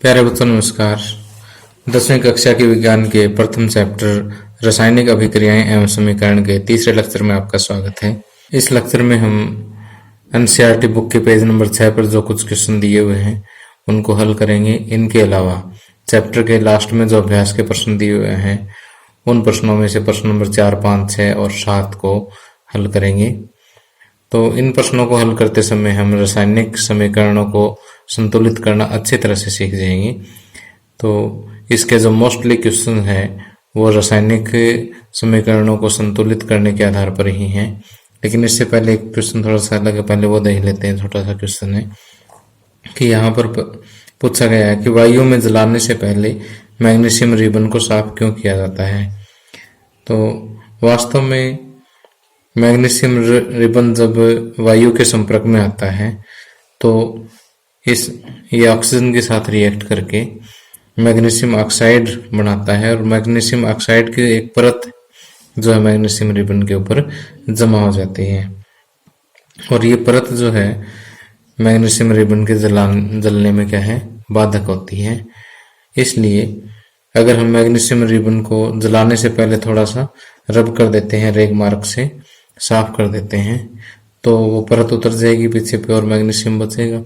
प्यारे बच्चों नमस्कार। 10वीं कक्षा के विज्ञान के प्रथम चैप्टर रासायनिक अभिक्रियाएं एवं समीकरण के तीसरे लेक्चर में आपका स्वागत है। इस लेक्चर में हम एनसीईआरटी बुक के पेज नंबर 6 पर जो कुछ क्वेश्चन दिए हुए हैं उनको हल करेंगे। इनके अलावा चैप्टर के लास्ट में जो अभ्यास के प्रश्न दिए हुए हैं उन प्रश्नों में से प्रश्न नंबर 4, 5, 6 और 7 को हल करेंगे। तो इन प्रश्नों को हल करते समय हम रासायनिक समीकरणों को संतुलित करना अच्छी तरह से सीख जाएंगे। तो इसके जो मोस्टली क्वेश्चन है वो रासायनिक समीकरणों को संतुलित करने के आधार पर ही हैं। लेकिन इससे पहले एक क्वेश्चन थोड़ा सा अलग है, पहले वो देख लेते हैं। छोटा सा क्वेश्चन है कि यहाँ पर पूछा गया है कि वायु में जलाने से पहले मैग्नीशियम रिबन को साफ क्यों किया जाता है। तो वास्तव में मैग्नीशियम रिबन जब वायु के संपर्क में आता है तो ये ऑक्सीजन के साथ रिएक्ट करके मैग्नीशियम ऑक्साइड बनाता है और मैग्नीशियम ऑक्साइड की एक परत जो है मैग्नीशियम रिबन के ऊपर जमा हो जाती है और ये परत जो है मैग्नीशियम रिबन के जलने में क्या है, बाधक होती है। इसलिए अगर हम मैग्नीशियम रिबन को जलाने से पहले थोड़ा सा रब कर देते हैं, रेग मार्क से साफ कर देते हैं, तो वो परत उतर जाएगी पीछे पे और मैग्नीशियम बचेगा,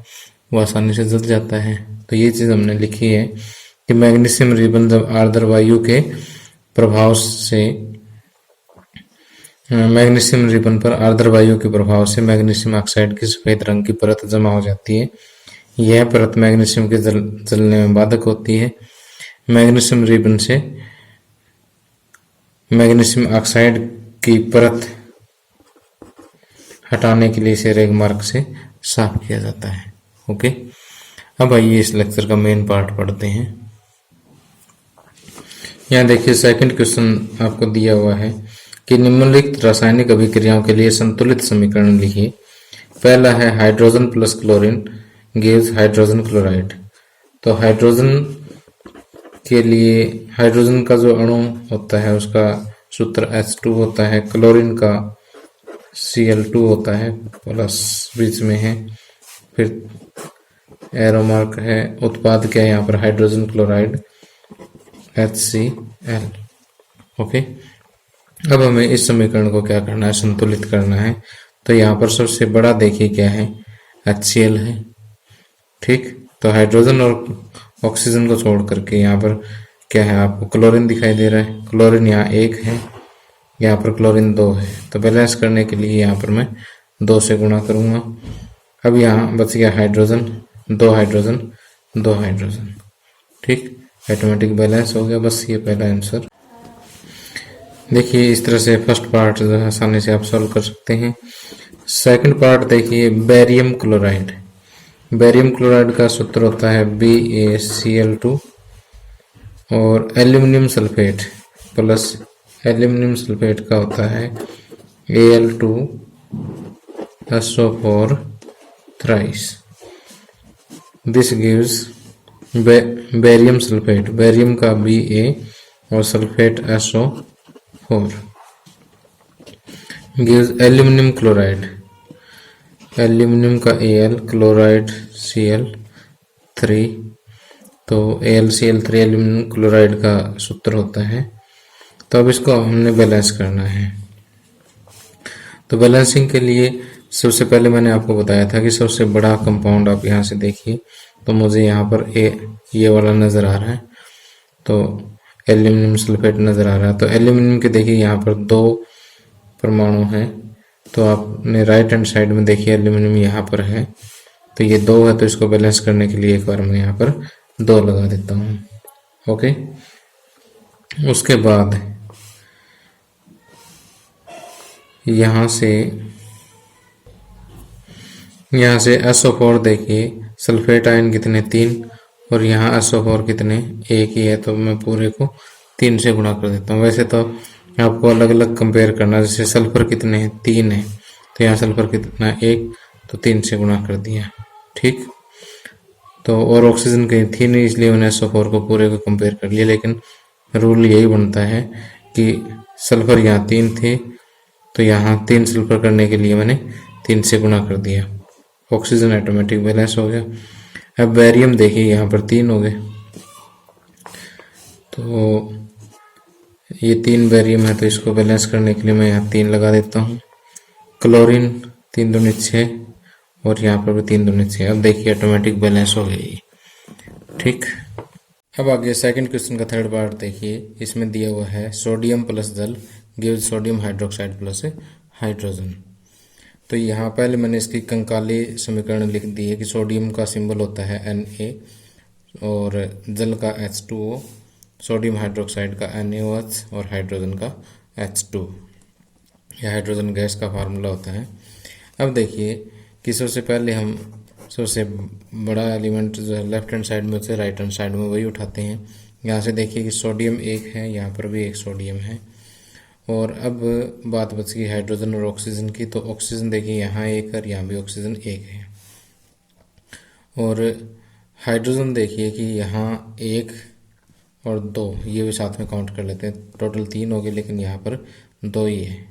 वो आसानी से जल जाता है। तो ये चीज़ हमने लिखी है कि मैग्नीशियम रिबन जब आर्द्र वायु के प्रभाव से मैग्नीशियम रिबन पर आर्द्र वायु के प्रभाव से मैग्नीशियम ऑक्साइड की सफेद रंग की परत जमा हो जाती है। यह परत मैग्नीशियम के जलने में बाधक होती है। मैग्नीशियम रिबन से मैग्नीशियम ऑक्साइड की परत हटाने के लिए इसे रेग मार्क से साफ किया जाता है। ओके, अब आइए इस लेक्चर का मेन पार्ट पढ़ते हैं। यहाँ देखिए सेकंड क्वेश्चन आपको दिया हुआ है कि निम्नलिखित रासायनिक अभिक्रियाओं के लिए संतुलित समीकरण लिखिए। पहला है hydrogen plus chlorine gives hydrogen chloride. तो हाइड्रोजन के लिए हाइड्रोजन का जो अणु होता है उसका सूत्र H2 होता है, क्लोरीन का Cl2 होता है, प्लस बीच में है, फिर एरो मार्क है। उत्पाद क्या है यहाँ पर, हाइड्रोजन क्लोराइड HCl। ओके, अब हमें इस समीकरण को क्या करना है, संतुलित करना है। तो यहाँ पर सबसे बड़ा देखिए क्या है, HCl है। ठीक, तो हाइड्रोजन और ऑक्सीजन को छोड़ करके यहाँ पर क्या है, आपको क्लोरीन दिखाई दे रहा है। क्लोरीन यहाँ 1 है, यहाँ पर क्लोरीन 2 है। तो बैलेंस करने के लिए यहाँ पर मैं 2 से गुणा करूँगा। अब यहाँ बच गया हाइड्रोजन, 2 हाइड्रोजन, 2 हाइड्रोजन। ठीक, ऑटोमेटिक बैलेंस हो गया। बस ये पहला आंसर। देखिए इस तरह से फर्स्ट पार्ट जो है आसानी से आप सॉल्व कर सकते हैं। सेकंड पार्ट देखिए, बेरियम क्लोराइड। बेरियम क्लोराइड का सूत्र होता है BaCl2 और aluminium sulphate plus aluminium sulphate का होता है Al2SO4 thrice। This gives barium sulphate, barium का Ba और sulphate SO4 gives aluminium chloride, aluminium का Al, क्लोराइड Cl3। तो AlCl3 एल्यूमिनियम क्लोराइड का सूत्र होता है। तो अब इसको हमने बैलेंस करना है। तो बैलेंसिंग के लिए सबसे पहले मैंने आपको बताया था कि सबसे बड़ा कंपाउंड आप यहाँ से देखिए, तो मुझे यहाँ पर ये वाला नज़र आ रहा है, तो एल्यूमिनियम सल्फेट नज़र आ रहा है। तो एल्यूमिनियम के देखिए यहाँ पर 2 परमाणु हैं, तो आपने राइट हैंड साइड में देखिए एल्यूमिनियम यहाँ पर है, तो ये 2 है। तो इसको बैलेंस करने के लिए एक बार मैं यहाँ पर 2 लगा देता हूँ। ओके, उसके बाद यहाँ से SO4 देखिए, सल्फेट आयन कितने 3 और यहाँ SO4 कितने 1 ही है, तो मैं पूरे को 3 से गुणा कर देता हूँ। वैसे तो आपको अलग अलग कंपेयर करना, जैसे सल्फर कितने हैं 3 है, तो यहाँ सल्फर कितना 1, तो 3 से गुणा कर दिया। ठीक, तो और ऑक्सीजन कहीं थी नहीं इसलिए मैंने SO4 को पूरे को कंपेयर कर लिया। लेकिन रूल यही बनता है कि सल्फर यहाँ 3 थे, तो यहाँ 3 सल्फर करने के लिए मैंने 3 से गुणा कर दिया। ऑक्सीजन ऑटोमेटिक बैलेंस हो गया। अब बेरियम देखिए यहाँ पर 3 हो गए, तो ये 3 बेरियम है, तो इसको बैलेंस करने के लिए मैं यहाँ 3 लगा देता हूँ। क्लोरीन 3 दूनी 6 और यहाँ पर भी 3 दूनी 6। अब देखिए ऑटोमेटिक बैलेंस हो गई। ठीक, अब आगे सेकंड क्वेश्चन का थर्ड पार्ट देखिए। इसमें दिया हुआ है सोडियम प्लस जल give sodium hydroxide plus hydrogen. तो यहाँ पहले मैंने इसकी कंकाली समीकरण लिख दी है कि सोडियम का सिंबल होता है Na और जल का H2O, सोडियम हाइड्रोक्साइड का NaOH और हाइड्रोजन का H2। यह हाइड्रोजन गैस का फार्मूला होता है। अब देखिए कि सबसे पहले हम सबसे बड़ा एलिमेंट जो है लेफ्ट हैंड साइड में से राइट हैंड साइड में वही उठाते हैं। यहाँ से देखिए कि सोडियम 1 है, यहाँ पर भी 1 सोडियम है। और अब बात बच गई हाइड्रोजन और ऑक्सीजन की। तो ऑक्सीजन देखिए यहाँ 1 और यहाँ भी ऑक्सीजन 1 है। और हाइड्रोजन देखिए कि यहाँ 1 और 2 ये भी साथ में काउंट कर लेते हैं, टोटल 3 हो गए, लेकिन यहाँ पर 2 ही है।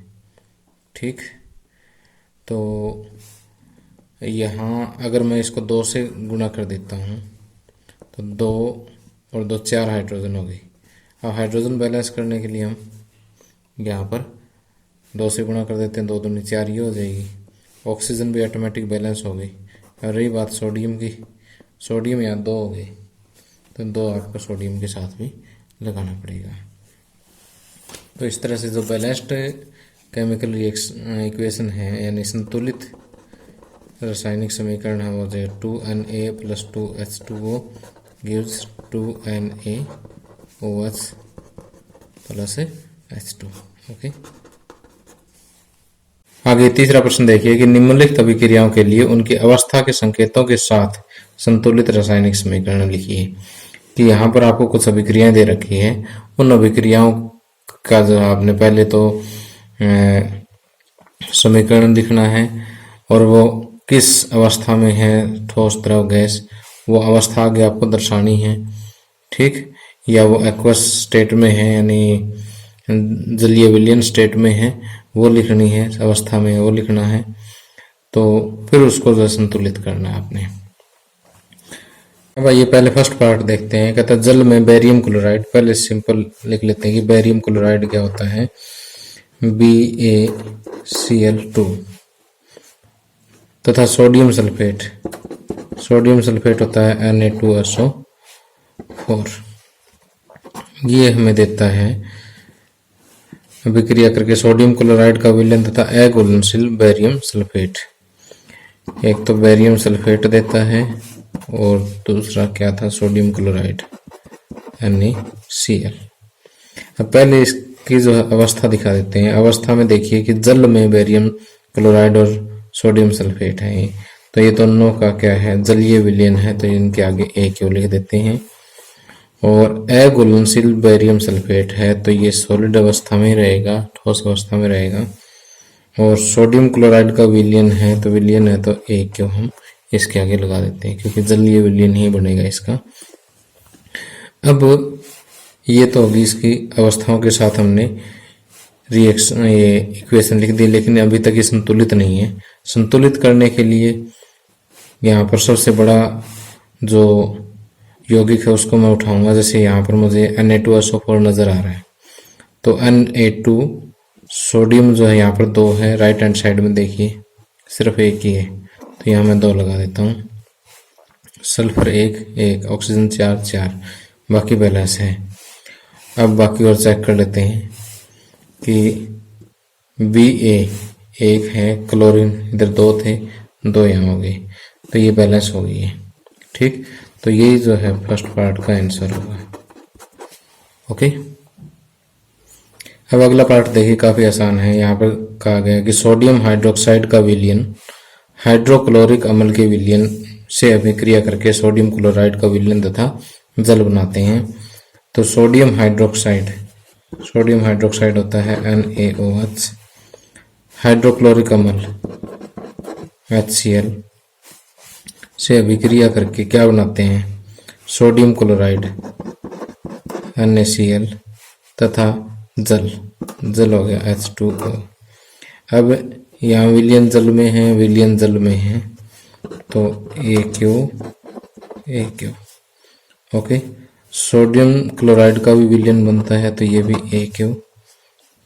ठीक, तो यहाँ अगर मैं इसको 2 से गुणा कर देता हूँ तो 2 और 2 4 हाइड्रोजन हो गई। अब हाइड्रोजन बैलेंस करने के लिए हम यहाँ पर 2 से गुणा कर देते हैं, 2 दूनी 4 ये हो जाएगी। ऑक्सीजन भी ऑटोमेटिक बैलेंस हो गई। और रही बात सोडियम की, सोडियम यहाँ 2 हो गई, तो 2 आपको सोडियम के साथ भी लगाना पड़ेगा। तो इस तरह से जो बैलेंस्ड केमिकल इक्वेशन है यानी संतुलित रासायनिक समीकरण है वो जो 2Na + 2H2O gives 2NaOH + H2। Okay, आगे तीसरा प्रश्न देखिए कि निम्नलिखित अभिक्रियाओं के लिए उनकी अवस्था के संकेतों के साथ संतुलित रासायनिक समीकरण लिखिए। कि यहाँ पर आपको कुछ अभिक्रियाएं दे रखी है, उन अभिक्रियाओं का जो आपने पहले तो समीकरण लिखना है और वो किस अवस्था में है, ठोस द्रव गैस, वो अवस्था आगे आपको दर्शानी है। ठीक, या वो एक्वस स्टेट में है यानी जलीय विलयन स्टेट में है वो लिखनी है, अवस्था में वो लिखना है। तो फिर उसको जो संतुलित करना है आपने। अब ये पहले फर्स्ट पार्ट देखते हैं। कहता है जल में बेरियम क्लोराइड, पहले सिंपल लिख लेते हैं कि बेरियम क्लोराइड क्या होता है, BaCl2 तथा सोडियम सल्फेट, सोडियम सल्फेट होता है Na2SO4। ये हमें देता है अभिक्रिया करके सोडियम क्लोराइड का विलयन तथा अघुलनशील बेरियम सल्फेट। एक तो बेरियम सल्फेट देता है और दूसरा क्या था, सोडियम क्लोराइड NaCl। अब पहले इसकी जो अवस्था दिखा देते हैं। अवस्था में देखिए कि जल में बेरियम क्लोराइड और सोडियम सल्फेट है, तो ये दोनों का क्या है, जलीय विलयन है, तो इनके आगे A क्यों लिख देते हैं। और अघुलनशील बेरियम सल्फेट है तो ये सॉलिड अवस्था में रहेगा, ठोस अवस्था में रहेगा। और सोडियम क्लोराइड का विलयन है, तो विलयन है तो A क्यों हम इसके आगे लगा देते हैं, क्योंकि जलीय विलयन ही बनेगा इसका। अब ये तो होगी इसकी अवस्थाओं के साथ हमने रिएक्शन ये इक्वेशन लिख दी, लेकिन अभी तक ये संतुलित नहीं है। संतुलित करने के लिए यहाँ पर सबसे बड़ा जो यौगिक है उसको मैं उठाऊंगा। जैसे यहाँ पर मुझे Na2SO4 नजर आ रहा है, तो Na2 सोडियम जो है यहाँ पर 2 है, राइट हैंड साइड में देखिए सिर्फ 1 ही है, तो यहाँ मैं 2 लगा देता हूँ। सल्फर 1, ऑक्सीजन 4, बाकी बैलेंस है। अब बाकी और चेक कर लेते हैं कि Ba 1 है, क्लोरीन इधर 2 थे, 2 यहाँ हो गए, तो ये बैलेंस हो गई है। ठीक, तो यही जो है फर्स्ट पार्ट का आंसर होगा। ओके, अब अगला पार्ट देखिए, काफी आसान है। यहाँ पर कहा गया कि सोडियम हाइड्रोक्साइड का विलयन हाइड्रोक्लोरिक अम्ल के विलयन से अभिक्रिया करके सोडियम क्लोराइड का विलयन तथा जल बनाते हैं। तो सोडियम हाइड्रोक्साइड होता है NaOH, हाइड्रोक्लोरिक अम्ल HCl से अभिक्रिया करके क्या बनाते हैं, सोडियम क्लोराइड NaCl तथा जल हो गया H2O। अब यहाँ विलयन जल में है, तो AQ AQ। Okay, sodium chloride का भी विलयन बनता है तो ये भी AQ।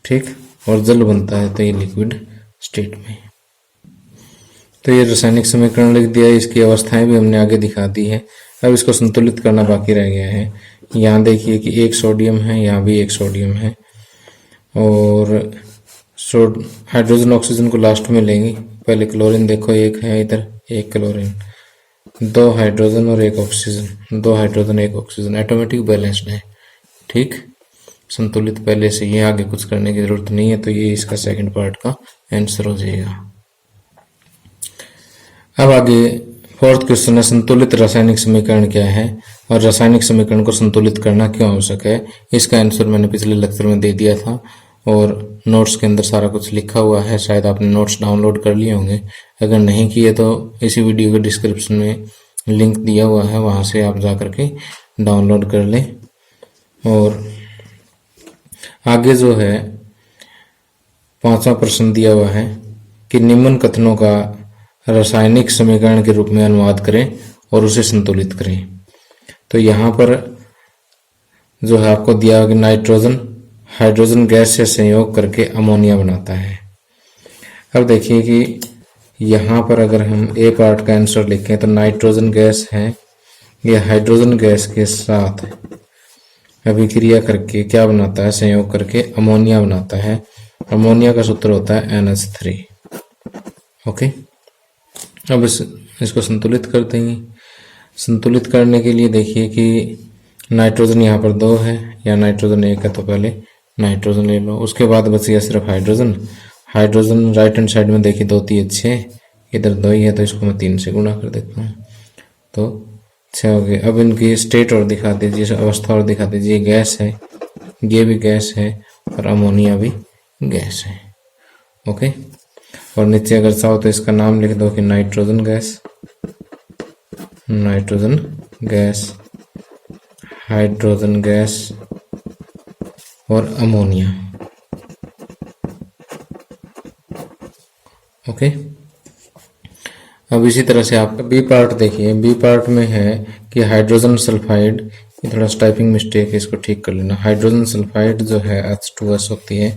ठीक, और जल बनता है तो ये लिक्विड स्टेट में। तो ये रासायनिक समीकरण लिख दिया, इसकी अवस्थाएं भी हमने आगे दिखा दी है। अब इसको संतुलित करना बाकी रह गया है। यहाँ देखिए कि एक सोडियम है, यहाँ भी एक सोडियम है, और हाइड्रोजन ऑक्सीजन को लास्ट में लेंगे। पहले क्लोरीन देखो, एक है इधर, एक क्लोरीन, दो हाइड्रोजन और एक ऑक्सीजन, दो हाइड्रोजन एक ऑक्सीजन, ऑटोमेटिक बैलेंस्ड है। ठीक, संतुलित पहले से, ये आगे कुछ करने की जरूरत नहीं है। तो ये इसका सेकंड पार्ट का आंसर हो जाएगा। अब आगे फोर्थ क्वेश्चन है, संतुलित रासायनिक समीकरण क्या है और रासायनिक समीकरण को संतुलित करना क्यों आवश्यक है। इसका आंसर मैंने पिछले लेक्चर में दे दिया था और नोट्स के अंदर सारा कुछ लिखा हुआ है। शायद आपने नोट्स डाउनलोड कर लिए होंगे, अगर नहीं किए तो इसी वीडियो के डिस्क्रिप्शन में लिंक दिया हुआ है, वहां से आप जा करके डाउनलोड कर लें। और आगे जो है 5वां प्रश्न दिया हुआ है कि निम्न कथनों का रासायनिक समीकरण के रूप में अनुवाद करें और उसे संतुलित करें। तो यहाँ पर जो है आपको दिया कि नाइट्रोजन हाइड्रोजन गैस से संयोग करके अमोनिया बनाता है। अब देखिए कि यहाँ पर अगर हम ए पार्ट का आंसर लिखें तो नाइट्रोजन गैस है, ये हाइड्रोजन गैस के साथ अभिक्रिया करके क्या बनाता है, संयोग करके अमोनिया बनाता है। अमोनिया का सूत्र होता है NH3। ओके, अब इसको संतुलित कर देंगे। संतुलित करने के लिए देखिए कि नाइट्रोजन यहाँ पर 2 है या नाइट्रोजन 1 है, तो पहले नाइट्रोजन ले लो। उसके बाद बच गया सिर्फ hydrogen. Hydrogen right hand side में देखिए 2 3 6, इधर 2 ही है तो इसको मैं 3 से गुणा कर देता हूँ तो 6 हो गए। अब इनकी स्टेट और दिखा दीजिए, अवस्था और दिखा दीजिए। गैस है, ये भी गैस है और अमोनिया भी गैस है। ओके, और नीचे अगर चाहो तो इसका नाम लिख दो कि nitrogen gas, nitrogen gas, hydrogen gas और अमोनिया। ओके, अब इसी तरह से आपका बी पार्ट देखिए। बी पार्ट में है कि हाइड्रोजन सल्फाइड, ये थोड़ा टाइपिंग मिस्टेक है, इसको ठीक कर लेना। हाइड्रोजन सल्फाइड जो है H2S होती है,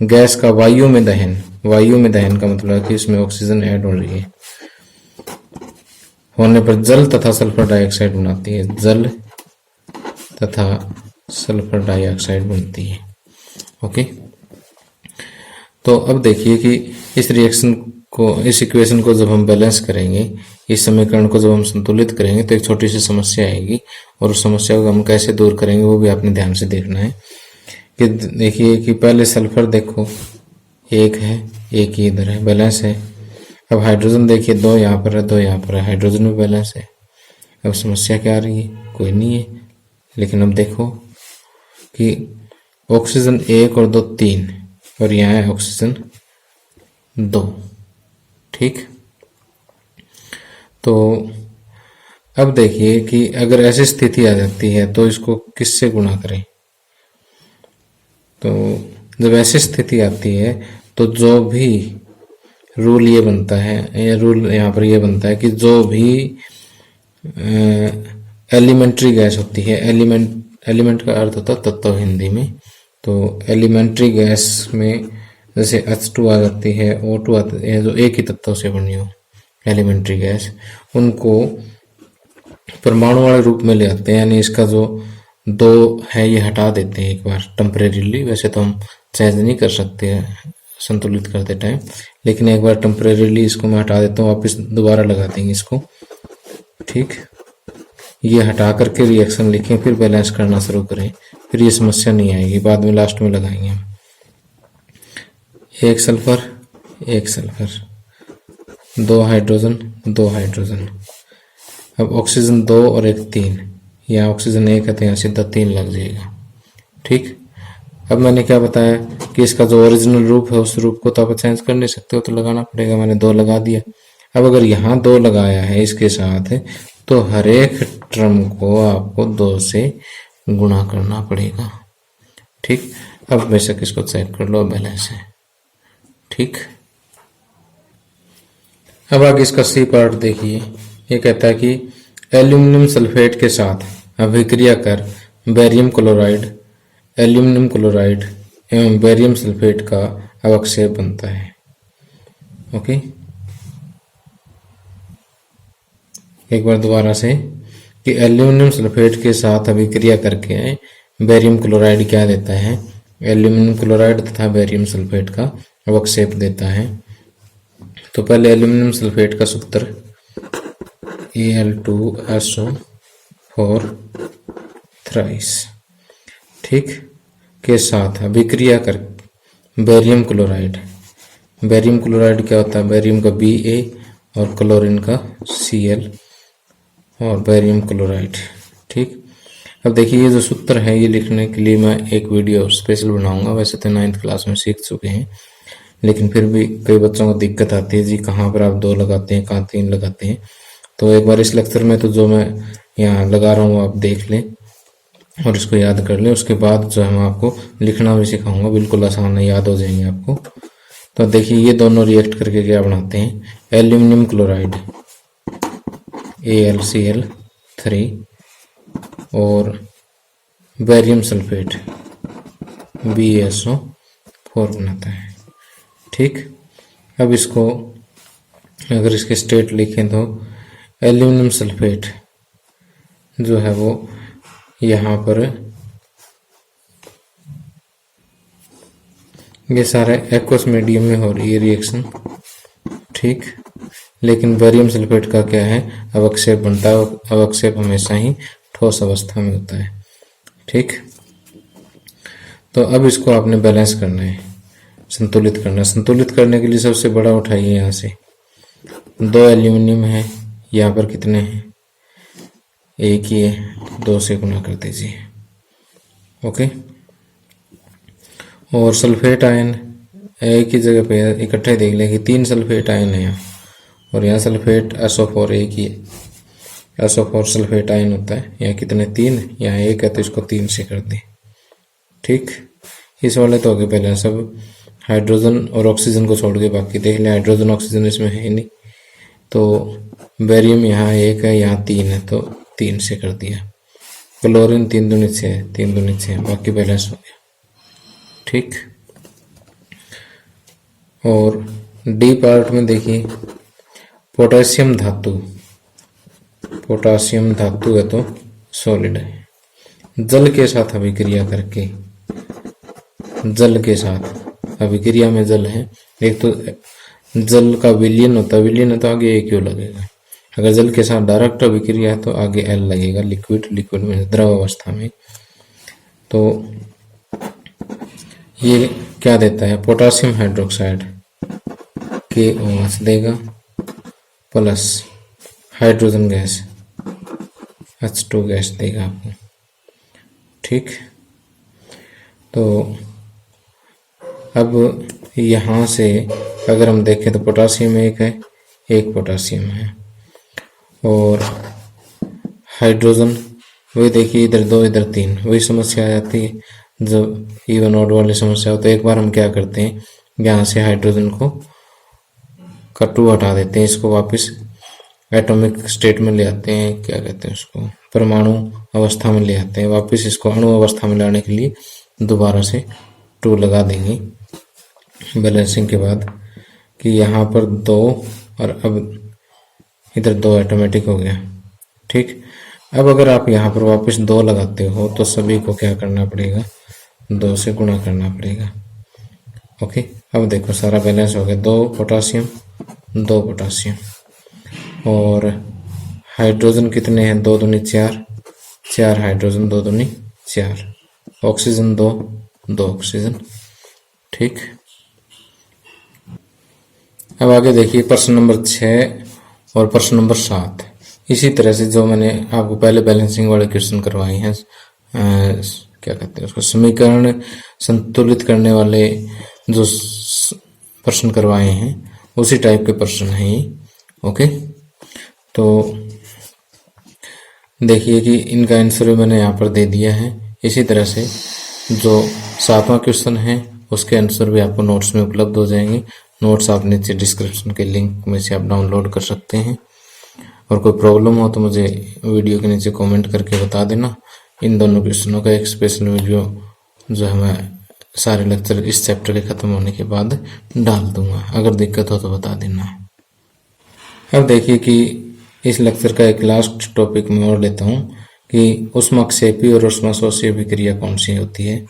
गैस का वायु में दहन। वायु में दहन का मतलब है कि इसमें ऑक्सीजन ऐड हो रही है, होने पर जल तथा सल्फर डाइऑक्साइड बनाती है। जल तथा सल्फर डाइऑक्साइड बनती है। ओके, तो अब देखिए कि इस रिएक्शन को, इस इक्वेशन को जब हम बैलेंस करेंगे, इस समीकरण को जब हम संतुलित करेंगे तो एक छोटी सी समस्या आएगी, और उस समस्या को हम कैसे दूर करेंगे वो भी आपने ध्यान से देखना है। कि देखिए कि पहले सल्फर देखो, एक है, एक ही इधर है, बैलेंस है। अब हाइड्रोजन देखिए, 2 यहाँ पर है, 2 यहाँ पर है, हाइड्रोजन भी बैलेंस है। अब समस्या क्या आ रही है, कोई नहीं है। लेकिन अब देखो कि ऑक्सीजन 1 और 2 3, और यहाँ है ऑक्सीजन 2। ठीक, तो अब देखिए कि अगर ऐसी स्थिति आ जाती है तो इसको किससे गुणा करें। तो जब ऐसी स्थिति आती है तो जो भी रूल ये बनता है, या रूल यहाँ पर ये बनता है कि जो भी एलिमेंट्री गैस होती है, एलिमेंट का अर्थ होता है तत्व हिंदी में, तो एलिमेंट्री गैस में जैसे H2 आ जाती है, O2 आती है, जो एक ही तत्व से बनी हो एलिमेंट्री गैस, उनको परमाणु वाले रूप में ले आते हैं। यानी इसका जो 2 है ये हटा देते हैं एक बार टेम्परेरीली। वैसे तो हम चेंज नहीं कर सकते हैं संतुलित करते टाइम, लेकिन एक बार टेम्परेरीली इसको मैं हटा देता हूँ, वापस दोबारा लगा देंगे इसको। ठीक, ये हटा करके रिएक्शन लिखें, फिर बैलेंस करना शुरू करें, फिर ये समस्या नहीं आएगी, बाद में लास्ट में लगाएंगे हम। 1 सल्फर 1 सल्फर, 2 हाइड्रोजन 2 हाइड्रोजन। अब ऑक्सीजन 2 और 1 3, यहाँ ऑक्सीजन 1 है तो यहाँ सीधा 3 लग जाएगा। ठीक, अब मैंने क्या बताया कि इसका जो ओरिजिनल रूप है उस रूप को तो आप चेंज कर नहीं सकते हो, तो लगाना पड़ेगा। मैंने 2 लगा दिया। अब अगर यहाँ 2 लगाया है इसके साथ, तो हर एक टर्म को आपको 2 से गुणा करना पड़ेगा। ठीक, अब बेशक इसको चेक कर लो, बैलेंस है। ठीक, अब आगे इसका सी पार्ट देखिए। ये कहता है कि एल्यूमिनियम सल्फेट के साथ अभिक्रिया कर बेरियम क्लोराइड, एल्यूमिनियम क्लोराइड एवं बेरियम सल्फेट का अवक्षेप बनता है। ओके, एक बार दोबारा से कि एल्यूमिनियम सल्फेट के साथ अभिक्रिया करके बेरियम क्लोराइड क्या देता है, एल्यूमिनियम क्लोराइड तथा बेरियम सल्फेट का अवक्षेप देता है। तो पहले एल्यूमिनियम सल्फेट का सूत्र Al2SO4 थ्राइस, ठीक, के साथ अभिक्रिया कर बेरियम क्लोराइड, बेरियम क्लोराइड क्या होता है, बेरियम का Ba और क्लोरीन का Cl और बेरियम क्लोराइड। ठीक, अब देखिए ये जो सूत्र है ये लिखने के लिए मैं एक वीडियो स्पेशल बनाऊंगा। वैसे तो 9th क्लास में सीख चुके हैं, लेकिन फिर भी कई बच्चों को दिक्कत आती है जी कहाँ पर आप 2 लगाते हैं, कहाँ 3 लगाते हैं। तो एक बार इस लेक्चर में तो जो मैं यहाँ लगा रहा हूँ आप देख लें और इसको याद कर लें। उसके बाद जो है मैं आपको लिखना भी सिखाऊंगा, बिल्कुल आसान है, याद हो जाएंगे आपको। तो देखिए ये दोनों रिएक्ट करके क्या बनाते हैं, एल्यूमिनियम क्लोराइड AlCl3 और बेरियम सल्फेट BaSO4 बनाता है। ठीक, अब इसको अगर इसके स्टेट लिखें तो एल्यूमिनियम सल्फेट जो है वो यहाँ पर ये सारे एक्वस मीडियम में हो रही है रिएक्शन। ठीक, लेकिन बेरियम सल्फेट का क्या है, अवक्षेप बनता है। अवक्षेप हमेशा ही ठोस अवस्था में होता है। ठीक, तो अब इसको आपने बैलेंस करना है, संतुलित करना है। संतुलित करने के लिए सबसे बड़ा उठाइए, यहाँ से 2 एल्यूमिनियम है, यहाँ पर कितने हैं, 1 ही है, 2 से गुना कर दीजिए। ओके, और सल्फेट आयन एक ही जगह पे इकट्ठे देख लें कि 3 सल्फेट आयन है यहाँ, और यहाँ सल्फेट SO4 एक ही है, SO4 सल्फेट आयन होता है। यहाँ कितने, 3, यहाँ 1 है तो इसको 3 से कर दें। ठीक, इस वाले तो हो गए पहले। सब हाइड्रोजन और ऑक्सीजन को छोड़ के बाकी देख लें, हाइड्रोजन ऑक्सीजन इसमें है नहीं। तो बेरियम यहाँ 1 है, यहाँ 3 है तो 3 से कर दिया। क्लोरीन 3 दूनी 6 है, 3 दूनी 6, बाकी बैलेंस हो गया। ठीक, और डी पार्ट में देखिए पोटेशियम धातु, पोटेशियम धातु है तो सॉलिड है। जल के साथ अभिक्रिया करके, जल के साथ अभिक्रिया में जल है, एक तो जल का विलयन होता है, विलयन है तो आगे A क्यों लगेगा। अगर जल के साथ डायरेक्ट अभिक्रिया है तो आगे L लगेगा, लिक्विड, लिक्विड में द्रव अवस्था में। तो ये क्या देता है, पोटेशियम हाइड्रोक्साइड KOH देगा plus hydrogen gas H2 gas देगा आपको। ठीक, तो अब यहाँ से अगर हम देखें तो पोटेशियम 1 है, 1 पोटेशियम है, और हाइड्रोजन वही देखिए, इधर 2 इधर 3, वही समस्या आ जाती है जब इवन ऑड वाली समस्या हो। तो एक बार हम क्या करते हैं, यहाँ से हाइड्रोजन को का 2 हटा देते हैं, इसको वापस एटॉमिक स्टेट में ले आते हैं, क्या कहते हैं उसको, परमाणु अवस्था में ले आते हैं। वापस इसको अणु अवस्था में लाने के लिए दोबारा से 2 लगा देंगे बैलेंसिंग के बाद, कि यहाँ पर 2 और अब इधर 2 ऑटोमेटिक हो गया। ठीक, अब अगर आप यहाँ पर वापस 2 लगाते हो तो सभी को क्या करना पड़ेगा, 2 से गुणा करना पड़ेगा। ओके, अब देखो सारा बैलेंस हो गया, 2 पोटेशियम 2 पोटेशियम, और हाइड्रोजन कितने हैं, 2 दूनी 4, 4 हाइड्रोजन 2 दूनी 4, ऑक्सीजन 2 2 ऑक्सीजन। ठीक, अब आगे देखिए प्रश्न नंबर 6 और प्रश्न नंबर 7। इसी तरह से जो मैंने आपको पहले बैलेंसिंग वाले क्वेश्चन करवाए हैं, क्या कहते हैं उसको, समीकरण संतुलित करने वाले जो प्रश्न करवाए हैं उसी टाइप के प्रश्न हैं ये। ओके, तो देखिए कि इनका आंसर मैंने यहाँ पर दे दिया है। इसी तरह से जो 7वां क्वेश्चन है उसके आंसर भी आपको नोट्स में उपलब्ध हो जाएंगे। नोट्स आप नीचे डिस्क्रिप्शन के लिंक में से आप डाउनलोड कर सकते हैं। और कोई प्रॉब्लम हो तो मुझे वीडियो के नीचे कमेंट करके बता देना। इन दोनों क्वेश्चनों का एक स्पेशल वीडियो जो है मैं सारे लेक्चर इस चैप्टर के ख़त्म होने के बाद डाल दूंगा। अगर दिक्कत हो तो बता देना। अब देखिए कि इस लेक्चर का एक लास्ट टॉपिक मैं और लेता हूँ कि ऊष्माक्षेपी और ऊष्माशोषी अभिक्रिया कौन सी होती है।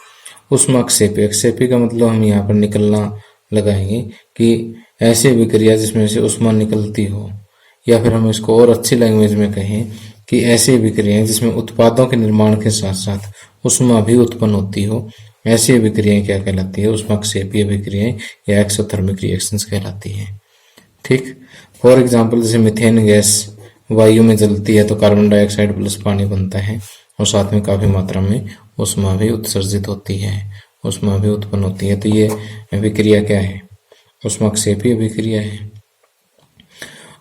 ऊष्माक्षेपी, अक्षेपी का मतलब हम यहाँ पर निकलना लगाएंगे कि ऐसी अभिक्रिया जिसमें से ऊष्मा निकलती हो, या फिर हम इसको और अच्छी लैंग्वेज में कहें कि ऐसी अभिक्रियाएं जिसमें उत्पादों के निर्माण के साथ साथ ऊष्मा भी उत्पन्न होती हो, ऐसी अभिक्रियाएं क्या कहलाती है? ऊष्माक्षेपी अभिक्रियाएं या एक्सोथर्मिक रिएक्शंस कहलाती हैं। ठीक, फॉर एग्जाम्पल जैसे मीथेन गैस वायु में जलती है तो कार्बन डाइऑक्साइड प्लस पानी बनता है और साथ में काफी मात्रा में ऊष्मा भी उत्सर्जित होती है, ऊष्मा भी उत्पन्न होती है। तो ये अभिक्रिया क्या है? ऊष्माक्षेपी अभिक्रिया है।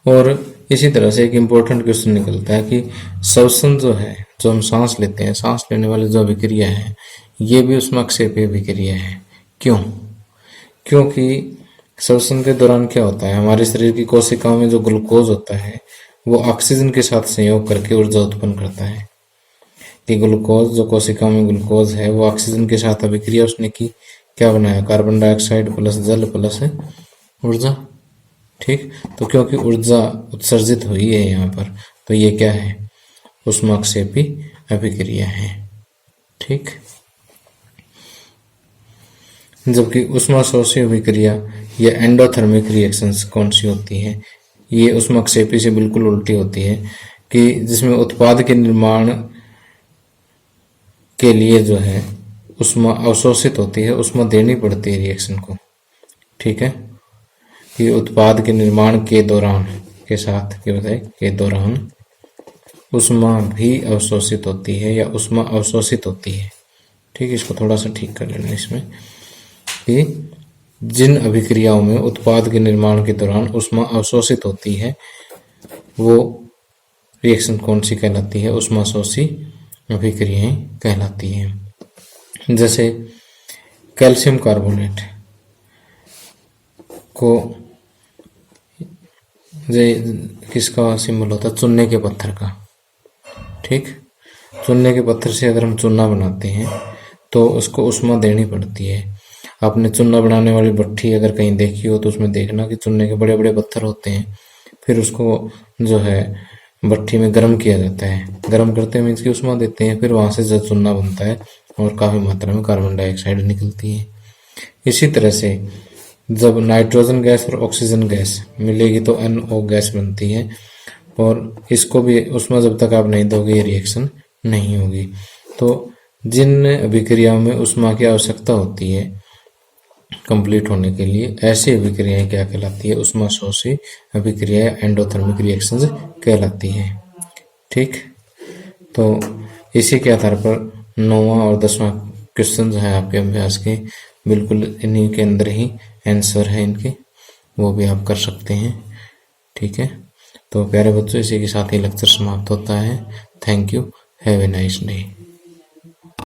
और इसी तरह से एक इम्पोर्टेंट क्वेश्चन निकलता है कि श्वसन जो है, जो हम सांस लेते हैं, सांस लेने वाली जो अभिक्रिया है, ये भी ऊष्माक्षेपी अभिक्रिया है। क्यों? क्योंकि श्वसन के दौरान क्या होता है, हमारे शरीर की कोशिकाओं में जो ग्लूकोज होता है वो ऑक्सीजन के साथ संयोग करके ऊर्जा उत्पन्न करता है। कि ग्लूकोज, जो कोशिकाओं में ग्लूकोज है, वो ऑक्सीजन के साथ अभिक्रिया उसने की, क्या बनाया? कार्बन डाइऑक्साइड प्लस जल प्लस ऊर्जा। ठीक, तो क्योंकि ऊर्जा उत्सर्जित हुई है यहाँ पर, तो ये क्या है? ऊष्माक्षेपी अभिक्रिया है। ठीक, जबकि ऊष्माशोषी अभिक्रिया या एंडोथर्मिक रिएक्शंस कौन सी होती है? ये ऊष्माक्षेपी से बिल्कुल उल्टी होती है कि जिसमें उत्पाद के निर्माण के लिए जो है ऊष्मा अवशोषित होती है, ऊष्मा देनी पड़ती है रिएक्शन को। ठीक है, कि उत्पाद के निर्माण के दौरान के साथ क्या होता है के दौरान ऊष्मा भी अवशोषित होती है या ऊष्मा अवशोषित होती है। ठीक, इसको थोड़ा सा ठीक कर लेना इसमें कि जिन अभिक्रियाओं में उत्पाद के निर्माण के दौरान ऊष्मा अवशोषित होती है वो रिएक्शन कौन सी कहलाती है? ऊष्माशोषी अभिक्रियाएं कहलाती हैं। जैसे कैल्शियम कार्बोनेट को किसका सिंबल होता है? चूने के पत्थर का। ठीक, चूने के पत्थर से अगर हम चूना बनाते हैं तो उसको ऊष्मा देनी पड़ती है। आपने चूना बनाने वाली भट्ठी अगर कहीं देखी हो तो उसमें देखना कि चूने के बड़े बड़े पत्थर होते हैं, फिर उसको जो है भट्ठी में गर्म किया जाता है। गर्म करते हैं मीन्स की ऊष्मा देते हैं, फिर वहां से जो चूना बनता है और काफी मात्रा में कार्बन डाइऑक्साइड निकलती है। इसी तरह से जब नाइट्रोजन गैस और ऑक्सीजन गैस मिलेगी तो NO गैस बनती है, और इसको भी ऊष्मा जब तक आप नहीं दोगे ये रिएक्शन नहीं होगी। तो जिन अभिक्रियाओं में ऊष्मा की आवश्यकता होती है कंप्लीट होने के लिए, ऐसी अभिक्रियाएं क्या कहलाती है? ऊष्माशोषी अभिक्रिया एंडोथर्मिक रिएक्शंस कहलाती है। ठीक, तो इसी के आधार पर 9वां और 10वां क्वेश्चन जो है आपके अभ्यास के बिल्कुल इन्हीं के अंदर ही आंसर है इनके, वो भी आप कर सकते हैं। ठीक है, तो प्यारे बच्चों, इसी के साथ ही लेक्चर समाप्त होता है। Thank you, have a nice day.